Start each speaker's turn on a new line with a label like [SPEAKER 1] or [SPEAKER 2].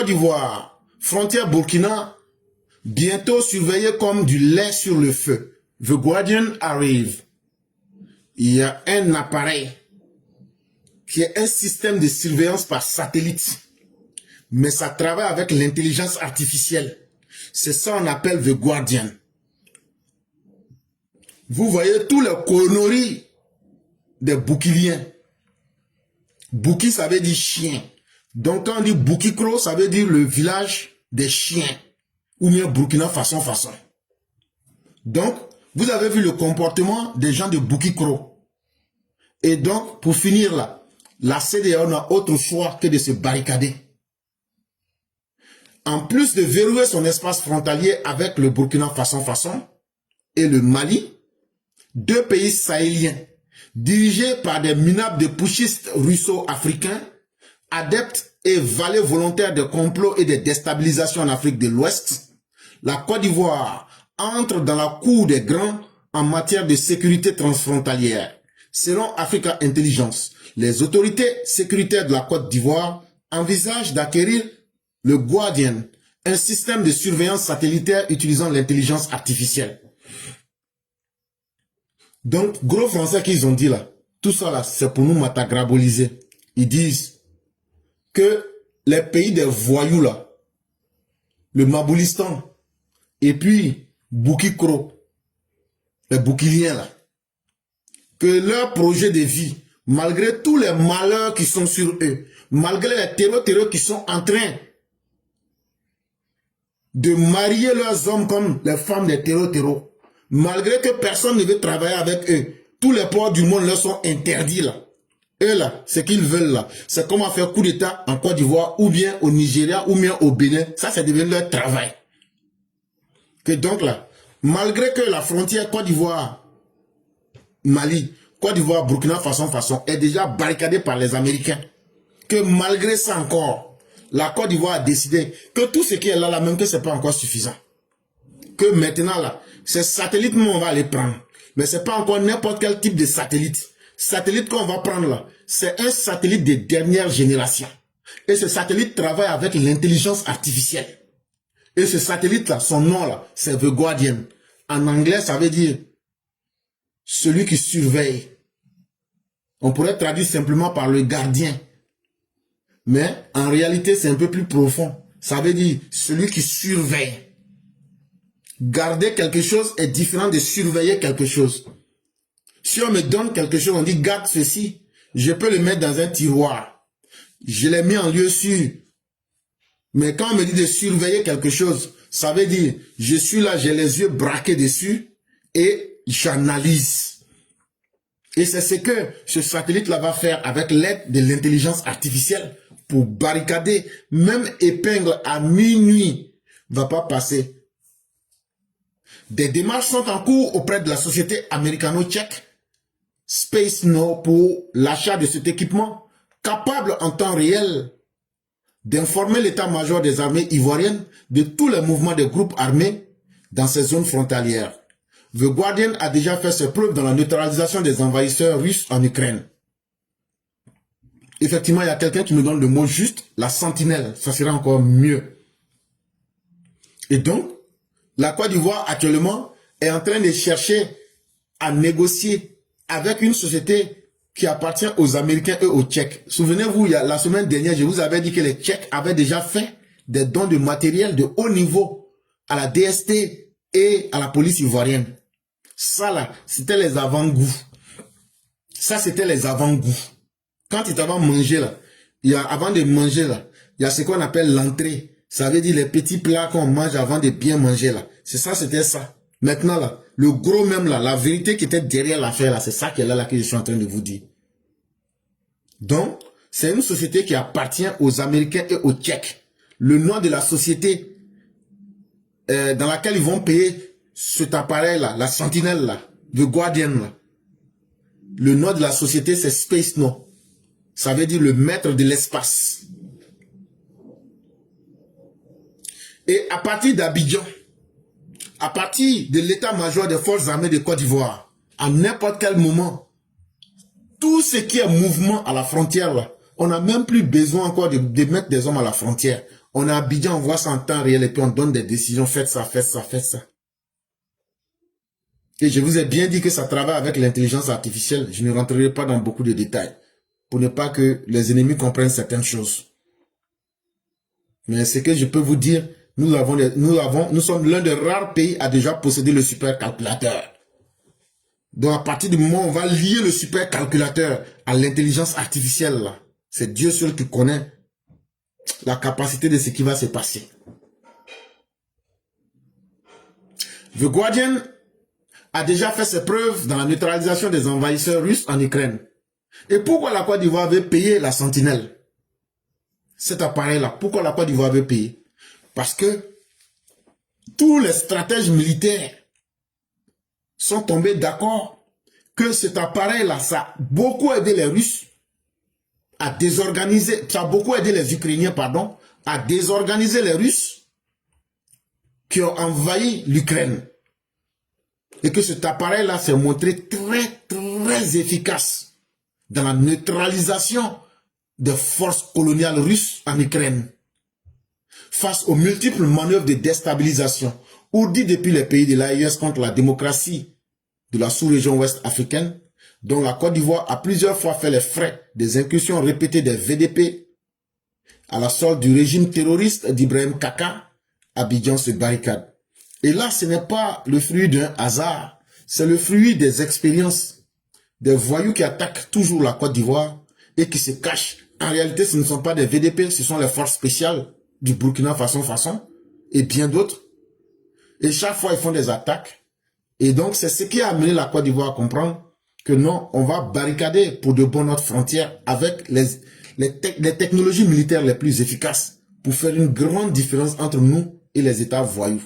[SPEAKER 1] Côte d'Ivoire, frontière Burkina, bientôt surveillée comme du lait sur le feu. The Guardian arrive. Il y a un appareil qui est un système de surveillance par satellite. Mais ça travaille avec l'intelligence artificielle. C'est ça qu'on appelle The Guardian. Vous voyez tous les conneries des Boukiliens. Bouki, ça veut dire chien. Donc quand on dit Boukikro, ça veut dire le village des chiens. Ou bien Burkina façon. Donc, vous avez vu le comportement des gens de Boukikro. Et donc, pour finir là, la CEDEAO n'a autre choix que de se barricader. En plus de verrouiller son espace frontalier avec le Burkina façon et le Mali, deux pays sahéliens dirigés par des minables de putschistes russo-africains, adeptes et valets volontaires de complots et de déstabilisation en Afrique de l'Ouest, la Côte d'Ivoire entre dans la cour des grands en matière de sécurité transfrontalière. Selon Africa Intelligence, les autorités sécuritaires de la Côte d'Ivoire envisagent d'acquérir le Guardian, un système de surveillance satellitaire utilisant l'intelligence artificielle. Donc, gros français qu'ils ont dit là, tout ça là, c'est pour nous matagraboliser. Ils disent que les pays des voyous là, le Maboulistan, et puis Boukikro, les Boukiliens là, que leur projet de vie, malgré tous les malheurs qui sont sur eux, malgré les terreurs qui sont en train de marier leurs hommes comme les femmes des terreurs, malgré que personne ne veut travailler avec eux, tous les ports du monde leur sont interdits là. Eux là, ce qu'ils veulent là, c'est comment faire coup d'état en Côte d'Ivoire, ou bien au Nigeria, ou bien au Bénin. Ça, c'est devenu leur travail. Que donc là, malgré que la frontière Côte d'Ivoire, Mali, Côte d'Ivoire, Burkina façon est déjà barricadée par les Américains, que malgré ça encore, la Côte d'Ivoire a décidé que tout ce qui est là, même que c'est pas encore suffisant. Que maintenant là, ces satellites, nous on va les prendre. Mais c'est pas encore n'importe quel type de satellite. Satellite qu'on va prendre là, c'est un satellite de dernière génération. Et ce satellite travaille avec l'intelligence artificielle. Et ce satellite là, son nom là, c'est The Guardian. En anglais, ça veut dire celui qui surveille. On pourrait traduire simplement par le gardien. Mais en réalité, c'est un peu plus profond. Ça veut dire celui qui surveille. Garder quelque chose est différent de surveiller quelque chose. Si on me donne quelque chose, on dit garde ceci, je peux le mettre dans un tiroir. Je l'ai mis en lieu sûr. Mais quand on me dit de surveiller quelque chose, ça veut dire je suis là, j'ai les yeux braqués dessus et j'analyse. Et c'est ce que ce satellite-là va faire avec l'aide de l'intelligence artificielle pour barricader. Même épingle à minuit va pas passer. Des démarches sont en cours auprès de la société américano-tchèque SpaceNo pour l'achat de cet équipement capable en temps réel d'informer l'état-major des armées ivoiriennes de tous les mouvements des groupes armés dans ces zones frontalières. The Guardian a déjà fait ses preuves dans la neutralisation des envahisseurs russes en Ukraine. Effectivement, il y a quelqu'un qui me donne le mot juste, la sentinelle, ça sera encore mieux. Et donc, la Côte d'Ivoire actuellement est en train de chercher à négocier avec une société qui appartient aux Américains et aux Tchèques. Souvenez-vous, la semaine dernière, je vous avais dit que les Tchèques avaient déjà fait des dons de matériel de haut niveau à la DST et à la police ivoirienne. Ça là, c'était les avant-goûts. Ça, c'était les avant-goûts. Quand tu t'avais mangé là, avant de manger là, il y a ce qu'on appelle l'entrée. Ça veut dire les petits plats qu'on mange avant de bien manger là. C'est ça, c'était ça. Maintenant là, le gros même là, la vérité qui était derrière l'affaire là, c'est ça qui est là que je suis en train de vous dire. Donc, c'est une société qui appartient aux Américains et aux Tchèques. Le nom de la société dans laquelle ils vont payer cet appareil là, la sentinelle là, The Guardian là. Le nom de la société c'est SpaceNo. Ça veut dire le maître de l'espace. Et à partir d'Abidjan, à partir de l'état-major des forces armées de Côte d'Ivoire, à n'importe quel moment, tout ce qui est mouvement à la frontière là, on n'a même plus besoin encore de mettre des hommes à la frontière. On est à Abidjan, on voit ça en temps réel et puis on donne des décisions. Faites ça, faites ça, faites ça. Et je vous ai bien dit que ça travaille avec l'intelligence artificielle. Je ne rentrerai pas dans beaucoup de détails pour ne pas que les ennemis comprennent certaines choses. Mais ce que je peux vous dire, nous sommes l'un des rares pays à déjà posséder le supercalculateur. Donc à partir du moment où on va lier le supercalculateur à l'intelligence artificielle, c'est Dieu seul qui connaît la capacité de ce qui va se passer. The Guardian a déjà fait ses preuves dans la neutralisation des envahisseurs russes en Ukraine. Et pourquoi la Côte d'Ivoire avait payé la Sentinelle? Cet appareil-là, pourquoi la Côte d'Ivoire avait payé? Parce que tous les stratèges militaires sont tombés d'accord que cet appareil-là, ça a beaucoup aidé les Russes à désorganiser, ça a beaucoup aidé les Ukrainiens, pardon, à désorganiser les Russes qui ont envahi l'Ukraine. Et que cet appareil-là s'est montré très efficace dans la neutralisation des forces coloniales russes en Ukraine. Face aux multiples manœuvres de déstabilisation ourdies depuis les pays de l'AES contre la démocratie de la sous-région ouest africaine, dont la Côte d'Ivoire a plusieurs fois fait les frais des incursions répétées des VDP à la solde du régime terroriste d'Ibrahim Kaka, Abidjan se barricade. Et là, ce n'est pas le fruit d'un hasard, c'est le fruit des expériences des voyous qui attaquent toujours la Côte d'Ivoire et qui se cachent. En réalité, ce ne sont pas des VDP, ce sont les forces spéciales du Burkina Faso et bien d'autres. Et chaque fois, ils font des attaques. Et donc, c'est ce qui a amené la Côte d'Ivoire à comprendre que non, on va barricader pour de bon notre frontière avec les technologies militaires les plus efficaces pour faire une grande différence entre nous et les États voyous.